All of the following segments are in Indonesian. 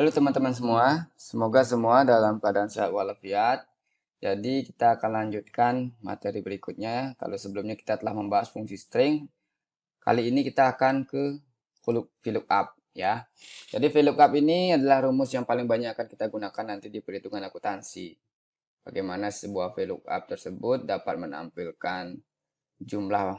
Halo teman-teman semua, semoga semua dalam keadaan sehat walafiat. Jadi kita akan lanjutkan materi berikutnya. Kalau sebelumnya kita telah membahas fungsi string, kali ini kita akan ke VLOOKUP ya. Jadi VLOOKUP ini adalah rumus yang paling banyak akan kita gunakan nanti di perhitungan akuntansi. Bagaimana sebuah VLOOKUP tersebut dapat menampilkan jumlah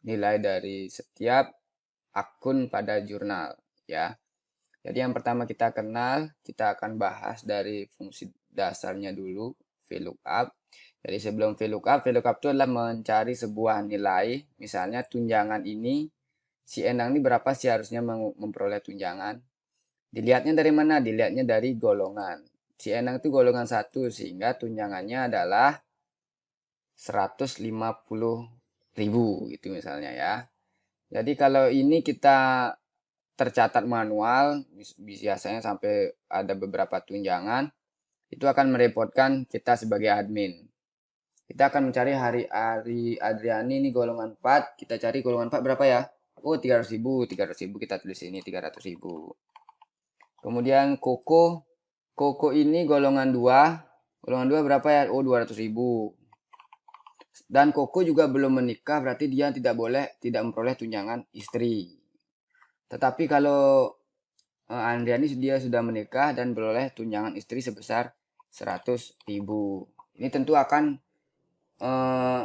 nilai dari setiap akun pada jurnal ya. Jadi yang pertama kita kenal, kita akan bahas dari fungsi dasarnya dulu, VLOOKUP. Jadi sebelum VLOOKUP itu adalah mencari sebuah nilai, misalnya tunjangan ini, si Endang ini berapa sih harusnya memperoleh tunjangan. Dilihatnya dari mana? Dilihatnya dari golongan. Si Endang itu golongan 1, sehingga tunjangannya adalah 150.000 gitu misalnya ya. Jadi kalau ini kita tercatat manual, biasanya sampai ada beberapa tunjangan, itu akan merepotkan kita sebagai admin. Kita akan mencari hari Adriani ini golongan 4, kita cari golongan 4 berapa ya? Oh 300.000, 300.000 kita tulis ini 300.000. Kemudian Koko ini golongan 2, golongan 2 berapa ya? Oh 200.000. Dan Koko juga belum menikah, berarti dia tidak memperoleh tunjangan istri. Tetapi kalau Andriani dia sudah menikah dan beroleh tunjangan istri sebesar 100.000. Ini tentu akan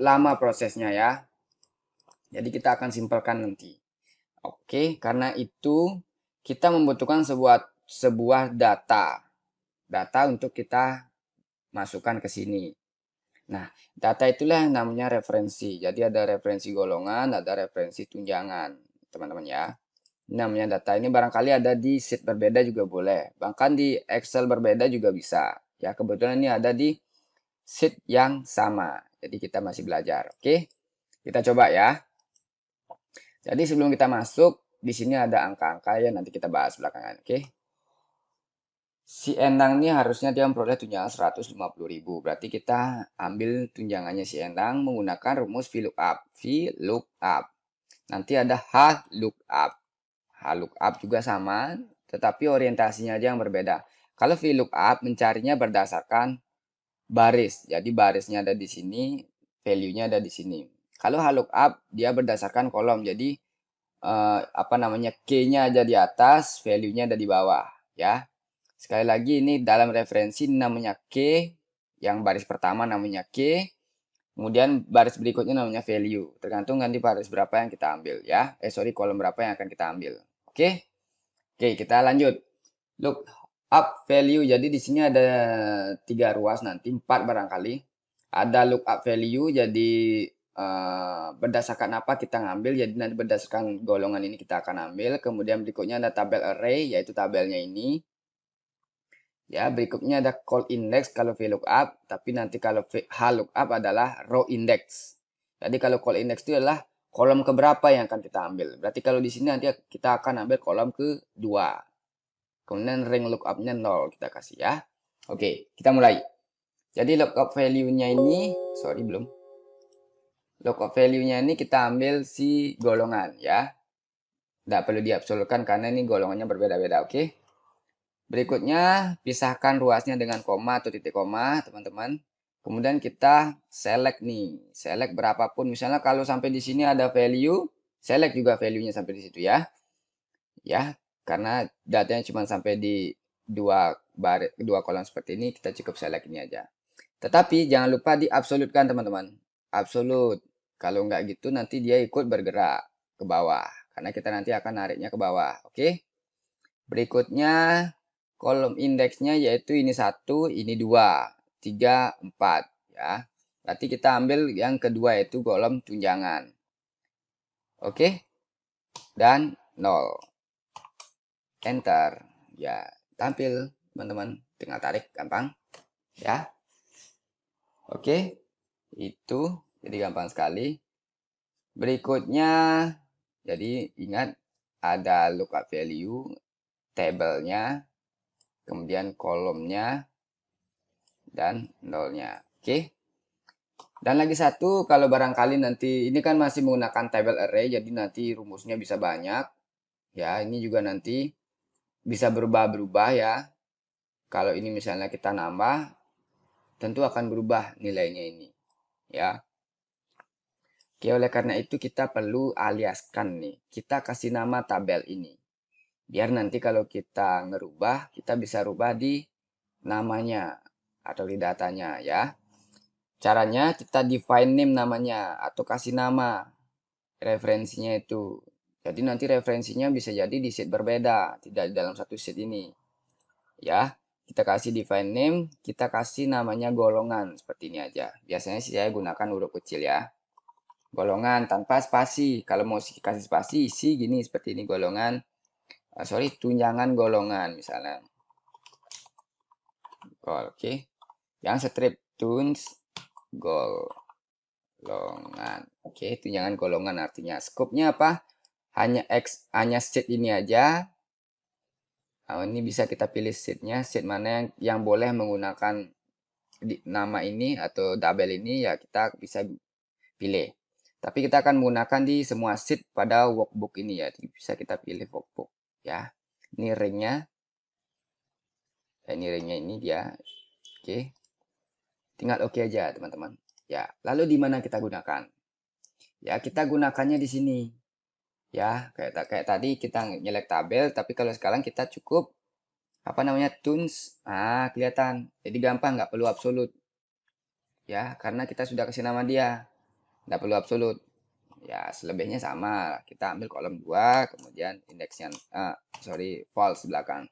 lama prosesnya ya. Jadi kita akan simpelkan nanti. Oke, karena itu kita membutuhkan sebuah data untuk kita masukkan ke sini. Nah, data itulah yang namanya referensi. Jadi ada referensi golongan, ada referensi tunjangan, teman-teman ya. Ini namanya data. Ini barangkali ada di sheet berbeda juga boleh. Bahkan di Excel berbeda juga bisa. Ya, kebetulan ini ada di sheet yang sama. Jadi kita masih belajar. Oke, kita coba ya. Jadi sebelum kita masuk, di sini ada angka-angka ya nanti kita bahas belakangan. Oke. Si Endang ini harusnya dia memperoleh tunjangan 150.000. Berarti kita ambil tunjangannya si Endang menggunakan rumus VLOOKUP. VLOOKUP. Nanti ada HLOOKUP. HLOOKUP juga sama, tetapi orientasinya aja yang berbeda. Kalau VLOOKUP mencarinya berdasarkan baris. Jadi barisnya ada di sini, value-nya ada di sini. Kalau HLOOKUP dia berdasarkan kolom. Jadi K-nya ada di atas, value-nya ada di bawah, ya. Sekali lagi ini dalam referensi namanya K, yang baris pertama namanya K, kemudian baris berikutnya namanya value. Tergantung nanti baris berapa yang kita ambil ya. Kolom berapa yang akan kita ambil. Oke. Oke, kita lanjut. Look up value. Jadi di sini ada 3 ruas nanti, 4 barangkali. Ada look up value, jadi berdasarkan apa kita ngambil. Jadi nanti berdasarkan golongan ini kita akan ambil. Kemudian berikutnya ada tabel array, yaitu tabelnya ini. Ya, berikutnya ada call index kalau VLOOKUP, tapi nanti kalau HLOOKUP adalah row index. Jadi kalau call index itu adalah kolom keberapa yang akan kita ambil. Berarti kalau di sini nanti kita akan ambil kolom ke-2. Kemudian ring lookup-nya 0 kita kasih ya. Oke, kita mulai. Jadi lookup value-nya ini, belum. Lookup value-nya ini kita ambil si golongan ya. Tidak perlu diabsolutkan karena ini golongannya berbeda-beda, oke? Berikutnya, pisahkan ruasnya dengan koma atau titik koma, teman-teman. Kemudian kita select nih, select berapapun. Misalnya kalau sampai di sini ada value, select juga value-nya sampai di situ ya. Ya, karena datanya cuma sampai di dua kolom seperti ini, kita cukup select ini aja. Tetapi jangan lupa diabsolutkan, teman-teman. Absolut. Kalau nggak gitu nanti dia ikut bergerak ke bawah. Karena kita nanti akan nariknya ke bawah. Oke. Berikutnya kolom indeksnya yaitu ini 1, ini 2, 3, 4 ya. Berarti kita ambil yang kedua yaitu kolom tunjangan. Oke. Dan 0. Enter. Ya, tampil teman-teman. Tinggal tarik gampang ya. Oke. Itu jadi gampang sekali. Berikutnya jadi ingat ada lookup value, tabelnya, kemudian kolomnya, dan nolnya. Oke. Dan lagi satu, kalau barangkali nanti, ini kan masih menggunakan table array, jadi nanti rumusnya bisa banyak. Ya, ini juga nanti bisa berubah-berubah ya. Kalau ini misalnya kita nambah, tentu akan berubah nilainya ini ya. Oke, oleh karena itu kita perlu aliaskan nih. Kita kasih nama tabel ini. Biar nanti kalau kita ngerubah, kita bisa rubah di namanya atau di datanya ya. Caranya kita define name namanya atau kasih nama referensinya itu. Jadi nanti referensinya bisa jadi di sheet berbeda, tidak di dalam satu sheet ini. Ya, kita kasih define name, kita kasih namanya golongan seperti ini aja. Biasanya sih saya gunakan huruf kecil ya. Golongan tanpa spasi. Kalau mau kasih spasi, isi gini seperti ini golongan. Tunjangan golongan misalnya. Oke. Yang strip tuns golongan. Oke, tunjangan golongan artinya skopnya apa? Hanya sheet ini aja. Nah, ini bisa kita pilih sheetnya, sheet mana yang boleh menggunakan nama ini atau tabel ini ya kita bisa pilih. Tapi kita akan menggunakan di semua sheet pada workbook ini ya. Jadi bisa kita pilih workbook ya. Ini ringnya. Ini ringnya ini dia. Oke. Tinggal oke aja teman-teman. Ya, lalu di mana kita gunakan? Ya, kita gunakannya di sini. Ya, kayak tadi kita nyelek tabel, tapi kalau sekarang kita cukup apa namanya tunes. Ah, kelihatan. Jadi gampang, nggak perlu absolut. Ya, karena kita sudah kasih nama dia. Nggak perlu absolut. Ya, selebihnya sama. Kita ambil kolom 2, kemudian indeksnya, false belakang.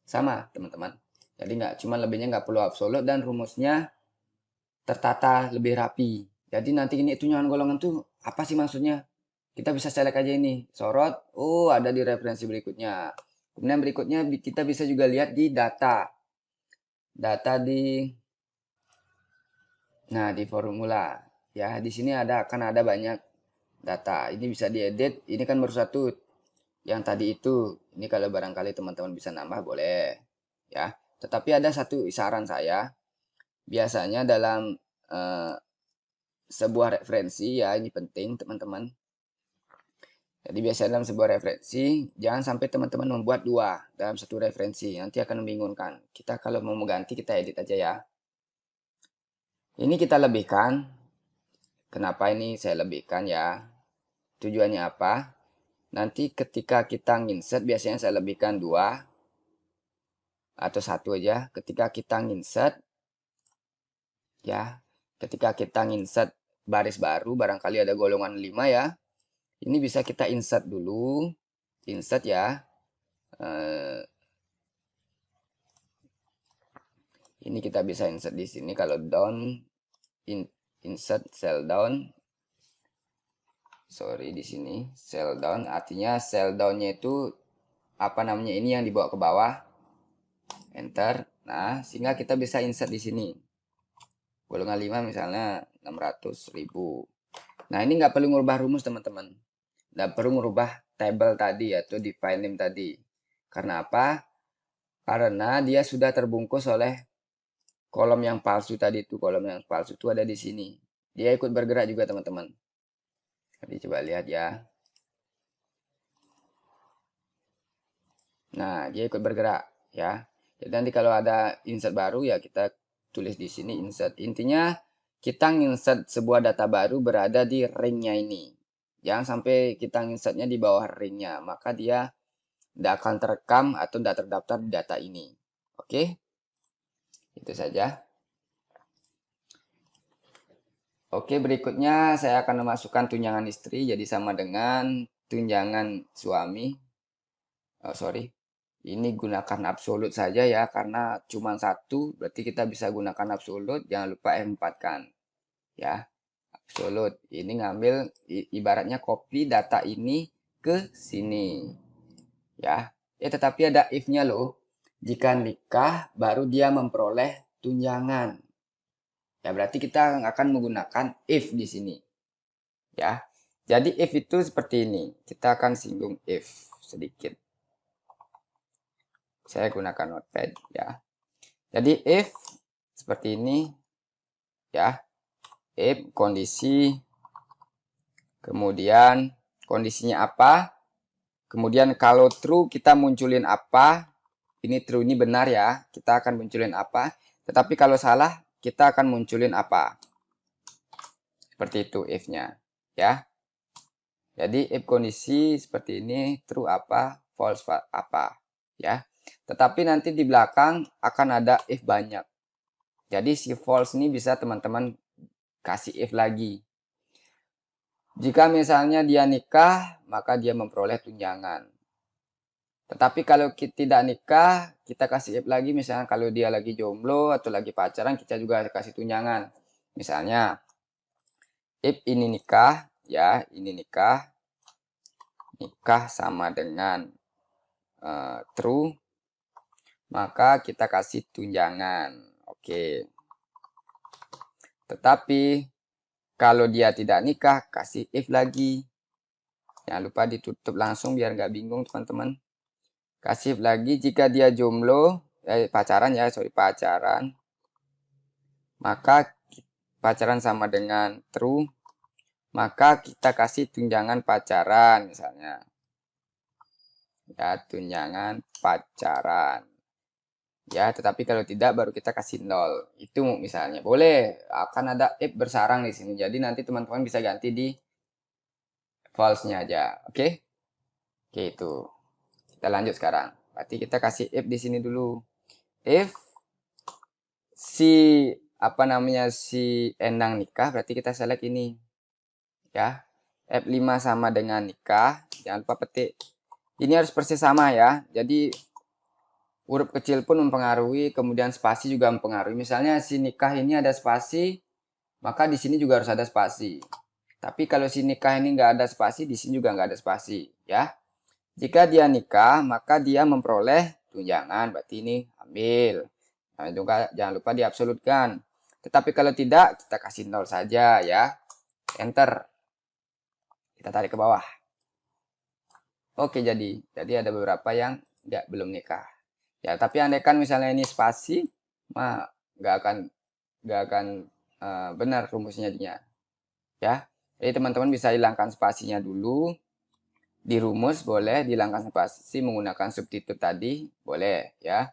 Sama, teman-teman. Jadi cuma lebihnya nggak perlu absolut dan rumusnya tertata lebih rapi. Jadi nanti ini tunjangan golongan tuh apa sih maksudnya? Kita bisa select aja ini. Sorot, oh ada di referensi berikutnya. Kemudian berikutnya kita bisa juga lihat di data. Data di formula. Ya, di sini akan ada banyak data. Ini bisa diedit. Ini kan baru satu. Yang tadi itu. Ini kalau barangkali teman-teman bisa nambah boleh. Ya. Tetapi ada satu saran saya. Biasanya dalam sebuah referensi ya, ini penting teman-teman. Jadi biasanya dalam sebuah referensi, jangan sampai teman-teman membuat 2 dalam satu referensi. Nanti akan membingungkan. Kita kalau mau mengganti, kita edit aja ya. Ini kita lebihkan. Kenapa ini saya lebihkan ya? Tujuannya apa? Nanti ketika kita insert, biasanya saya lebihkan 2 atau 1 aja. Ketika kita insert, ya, ketika kita insert baris baru, barangkali ada golongan 5 ya. Ini bisa kita insert dulu. Insert ya. Ini kita bisa insert di sini kalau down, insert cell down. Sorry, di sini cell down artinya cell downnya itu apa namanya, ini yang dibawa ke bawah. Enter. Nah, sehingga kita bisa insert di sini. Golongan 5 misalnya 600.000. Nah, ini nggak perlu ngubah rumus teman-teman. Nggak perlu ngubah table tadi atau define name tadi. Karena apa? Karena dia sudah terbungkus oleh kolom yang palsu tadi itu. Kolom yang palsu itu ada di sini. Dia ikut bergerak juga teman-teman. Jadi coba lihat ya. Nah, dia ikut bergerak ya. Jadi nanti kalau ada insert baru ya kita tulis di sini insert. Intinya kita insert sebuah data baru berada di ringnya ini. Jangan sampai kita insertnya di bawah ringnya, maka dia tidak akan terekam atau tidak terdaftar di data ini. Oke, itu saja. Oke, berikutnya saya akan memasukkan tunjangan istri, jadi sama dengan tunjangan suami. Oh, sorry. Ini gunakan absolut saja ya, karena cuma 1, berarti kita bisa gunakan absolut. Jangan lupa F4 kan. Ya, absolut. Ini ngambil, ibaratnya copy data ini ke sini. Ya, tetapi ada if-nya loh. Jika nikah, baru dia memperoleh tunjangan. Ya, berarti kita akan menggunakan if di sini. Ya, jadi if itu seperti ini. Kita akan singgung if sedikit. Saya gunakan notepad ya. Jadi if seperti ini ya. If kondisi, kemudian kondisinya apa? Kemudian kalau true kita munculin apa? ini true, ini benar ya, kita akan munculin apa. Tetapi kalau salah, kita akan munculin apa. Seperti itu if-nya, ya. Jadi if kondisi seperti ini, true apa, false apa, ya. Tetapi nanti di belakang akan ada if banyak. Jadi si false ini bisa teman-teman kasih if lagi. Jika misalnya dia nikah, maka dia memperoleh tunjangan. Tetapi kalau kita tidak nikah, kita kasih if lagi. Misalnya kalau dia lagi jomblo atau lagi pacaran, kita juga kasih tunjangan. Misalnya, if ini nikah, ya, ini nikah sama dengan true, maka kita kasih tunjangan. Oke. Tetapi kalau dia tidak nikah, kasih if lagi. Jangan lupa ditutup langsung biar nggak bingung teman-teman. Kasih if lagi jika dia jomblo, pacaran ya, pacaran. Maka pacaran sama dengan true, maka kita kasih tunjangan pacaran misalnya. Ya, tunjangan pacaran. Ya, tetapi kalau tidak baru kita kasih 0. Itu misalnya. Boleh, akan ada if bersarang di sini. Jadi nanti teman-teman bisa ganti di false-nya aja. Oke? Oke, itu. Kita lanjut sekarang. Berarti kita kasih if di sini dulu. If si si Endang nikah, berarti kita select ini. Ya. F5 sama dengan nikah. Jangan lupa petik. Ini harus persis sama ya. Jadi huruf kecil pun mempengaruhi, kemudian spasi juga mempengaruhi. Misalnya si nikah ini ada spasi, maka di sini juga harus ada spasi. Tapi kalau si nikah ini nggak ada spasi, di sini juga nggak ada spasi, ya. Jika dia nikah, maka dia memperoleh tunjangan, berarti ini ambil. Nah, juga jangan lupa diabsolutkan. Tetapi kalau tidak, kita kasih 0 saja, ya. Enter. Kita tarik ke bawah. Oke, jadi ada beberapa yang belum nikah. Ya, tapi andaikan misalnya ini spasi, mah nggak akan benar rumusnya dia. Ya, jadi teman-teman bisa hilangkan spasinya dulu. Di rumus boleh dihilangkan spasi menggunakan substitut tadi, boleh ya.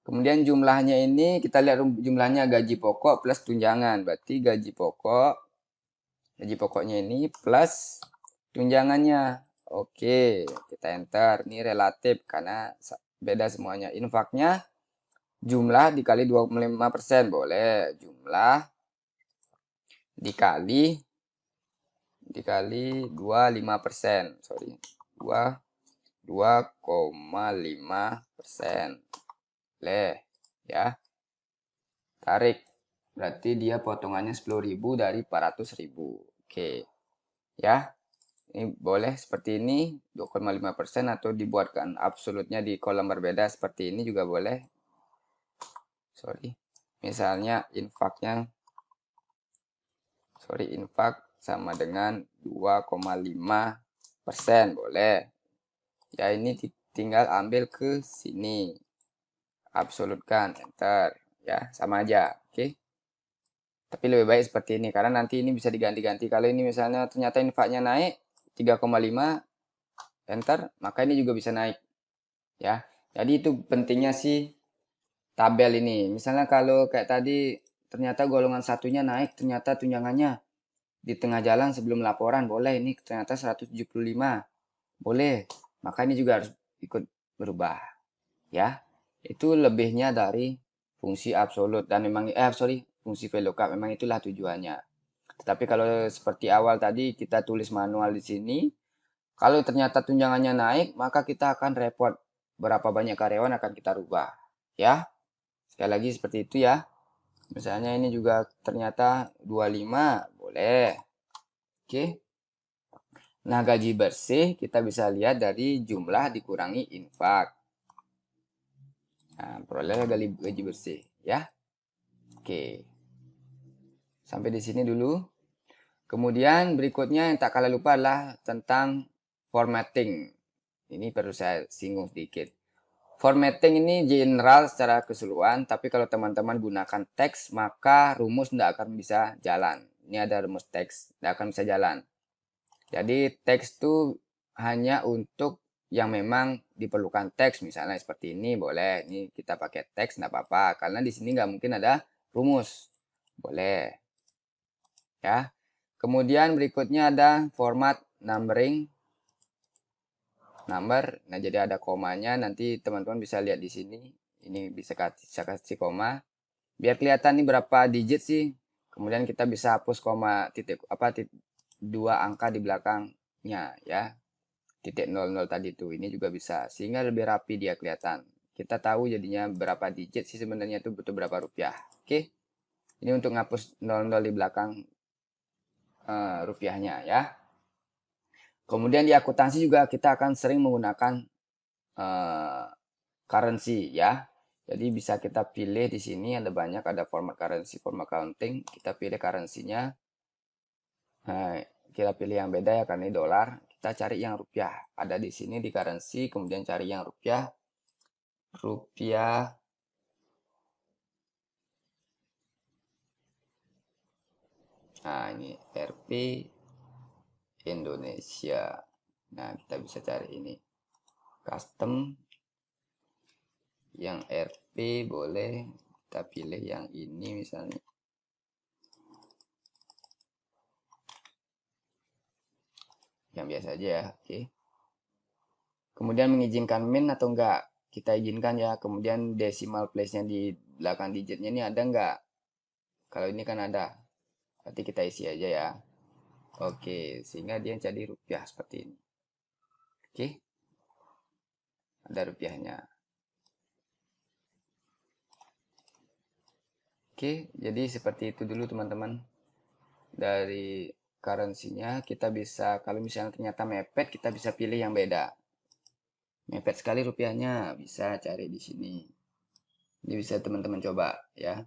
Kemudian jumlahnya ini kita lihat jumlahnya gaji pokok plus tunjangan. Berarti gaji pokoknya ini plus tunjangannya. Oke, kita enter. Ini relatif karena beda semuanya. Infaknya jumlah dikali 25%. Boleh. Jumlah dikali 25%. Sorry. 2,5%. Boleh. Ya. Tarik. Berarti dia potongannya 10.000 dari 400.000. Oke. Ya. Ini boleh seperti ini 2,5% atau dibuatkan absolutnya di kolom berbeda seperti ini juga boleh. Misalnya infak sama dengan 2,5% boleh. Ya ini tinggal ambil ke sini. Absolutkan, enter. Ya, sama aja. Oke. Tapi lebih baik seperti ini karena nanti ini bisa diganti-ganti. Kalau ini misalnya ternyata infaknya naik 3,5 enter, maka ini juga bisa naik. Ya. Jadi itu pentingnya sih tabel ini. Misalnya kalau kayak tadi ternyata golongan satunya naik, ternyata tunjangannya di tengah jalan sebelum laporan boleh, ini ternyata 175. Boleh. Maka ini juga harus ikut berubah. Ya. Itu lebihnya dari fungsi absolut dan memang fungsi VLOOKUP memang itulah tujuannya. Tetapi kalau seperti awal tadi kita tulis manual di sini, kalau ternyata tunjangannya naik, maka kita akan repot berapa banyak karyawan akan kita rubah, ya. Sekali lagi seperti itu ya. Misalnya ini juga ternyata 25, boleh. Oke. Nah, gaji bersih kita bisa lihat dari jumlah dikurangi infak. Nah, peroleh gaji bersih, ya. Oke. Sampai di sini dulu. Kemudian berikutnya yang tak kalah lupa adalah tentang formatting. Ini perlu saya singgung sedikit. Formatting ini general secara keseluruhan, tapi kalau teman-teman gunakan teks, maka rumus tidak akan bisa jalan. Ini ada rumus teks, tidak akan bisa jalan. Jadi teks itu hanya untuk yang memang diperlukan teks, misalnya seperti ini boleh. Ini kita pakai teks nggak apa-apa, karena di sini nggak mungkin ada rumus. Boleh. Ya. Kemudian berikutnya ada format numbering number. Nah, jadi ada komanya. Nanti teman-teman bisa lihat di sini. Ini bisa kasih koma. Biar kelihatan nih berapa digit sih. Kemudian kita bisa hapus koma dua angka di belakangnya ya. Titik 00 tadi tuh. Ini juga bisa. Sehingga lebih rapi dia kelihatan. Kita tahu jadinya berapa digit sih sebenarnya itu butuh berapa rupiah. Oke. Ini untuk ngapus 00 di belakang rupiahnya ya. Kemudian di akuntansi juga kita akan sering menggunakan currency ya. Jadi bisa kita pilih di sini ada banyak, ada format currency, format accounting. Kita pilih currency-nya. Nah, kita pilih yang beda ya karena ini dolar. Kita cari yang rupiah. Ada di sini di currency, kemudian cari yang rupiah. Rupiah. Nah, ini Rp Indonesia. Nah, kita bisa cari ini. Custom yang Rp boleh kita pilih yang ini misalnya. Yang biasa aja ya, oke. Kemudian mengizinkan min atau enggak, kita izinkan ya. Kemudian decimal place-nya di belakang digitnya ini ada enggak? Kalau ini kan ada, berarti kita isi aja ya. Oke, sehingga dia jadi rupiah seperti ini. Oke, ada rupiahnya. Oke, jadi seperti itu dulu teman-teman. Dari currency-nya kita bisa, kalau misalnya ternyata mepet, kita bisa pilih yang beda. Mepet sekali rupiahnya, bisa cari di sini. Ini bisa teman-teman coba ya.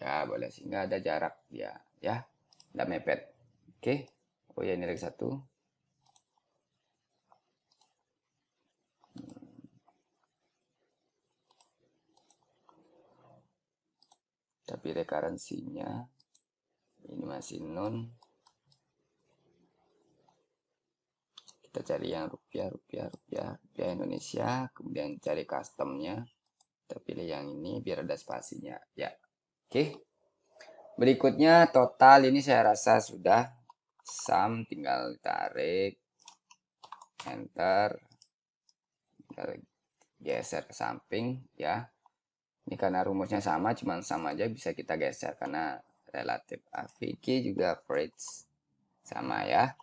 Ya, boleh sehingga ada jarak dia ya. Tidak mepet. Oke. Oh ya, ini lagi satu. Tapi currency-nya ini masih non. Kita cari yang rupiah Indonesia, kemudian cari customnya. Kita pilih yang ini biar ada spasinya ya. Oke. Berikutnya total ini saya rasa sudah. Sum tinggal tarik enter, tinggal geser ke samping ya. Ini karena rumusnya sama, cuman sama aja bisa kita geser karena relatif. AVG juga average sama ya.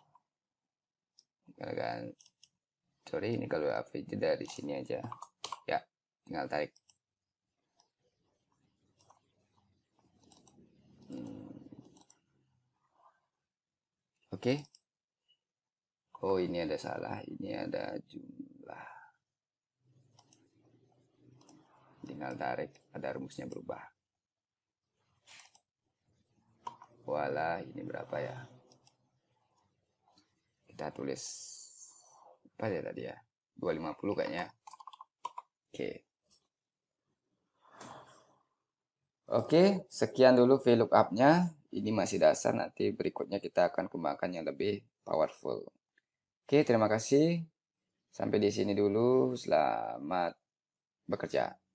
Sorry, ini kalau AVG dari sini aja ya, tinggal tarik. Oke. Oh, ini ada salah, ini ada jumlah. Tinggal tarik, ada rumusnya berubah. Wala, ini berapa ya? Kita tulis apa ya tadi ya? 250 kayaknya. Oke. Oke, sekian dulu VLOOKUP-nya. Ini masih dasar, nanti berikutnya kita akan kembangkan yang lebih powerful. Oke, terima kasih. Sampai di sini dulu. Selamat bekerja.